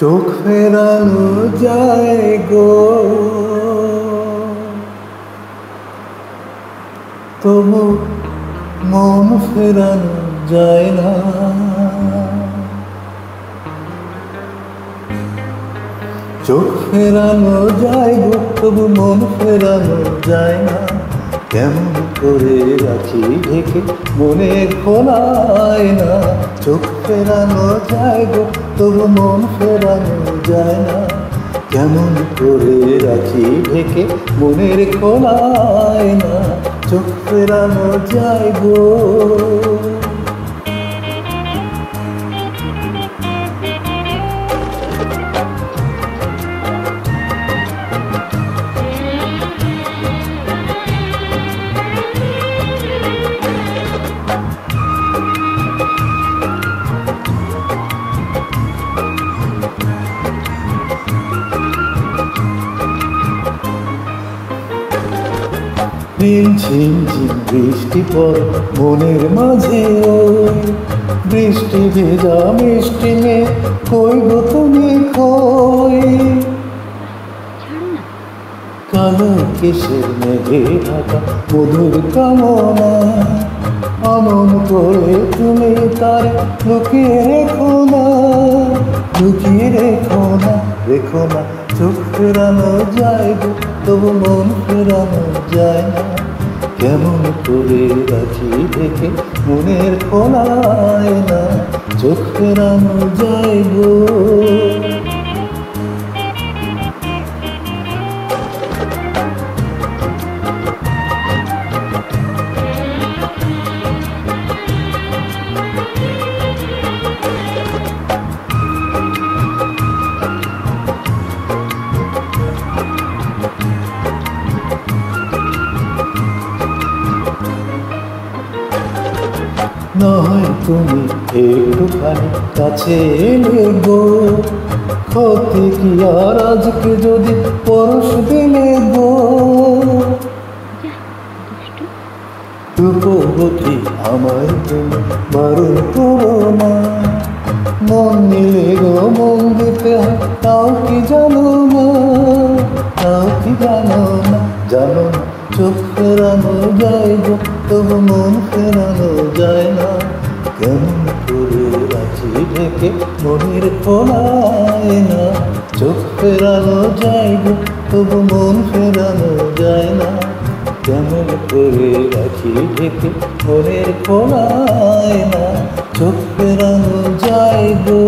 চোখ ফেরানো যায় গো, তবু মন ফেরানো যায় না। চোখ ফেরানো যায় গো, তবু মন ফেরানো যায় না। কেমন করে রাখি ঢেকে মনে খোলায় না। চোখ ফেরানো যায় গো, তবু মন ফেরানো যায় না। কেমন করে রাখি ঢেকে মনের খোলায় না। চোখ ফেরানো যায় গো। ঝিমঝিম বৃষ্টি পড়ে মনের মাঝে, ওই বৃষ্টি ভেজা মিষ্টি মেয়ে কই গো তুমি কই? কালো কেশের মেঘে ঢাকা মধুর কামনা, অমন করে তুমি তার লুকিয়ে রেখো না। লুকিয়ে রেখো না, রেখো না। চোখ ফেরানো যায় গো, তবু মন ফেরানো যায় না। কেমন করে রাখি ঢেকে মনের খোলায় না। চোখ ফেরানো যায় গো। নয় তুমি একটুখানি কাছে এলে গো, ক্ষতি কি আর আজকে যদি পরশ দিলে গো। রূপবতী আমায় তুমি বারণ করো না। মন নিলে গো মন দিতে হয়, তাও কি জানো না? তাও কি জানো না? জানো না? চোখ ফেরানো যায় গো, তবু মন ফেরানো যায় না। কেমন করে রাখি ঢেকে মনের খোলায় না। চোখ ফেরানো যায় গো, তবু মন ফেরানো যায় না। কেমন করে রাখি ঢেকে মনের খোলায় না। চোখ ফেরানো যায় গো।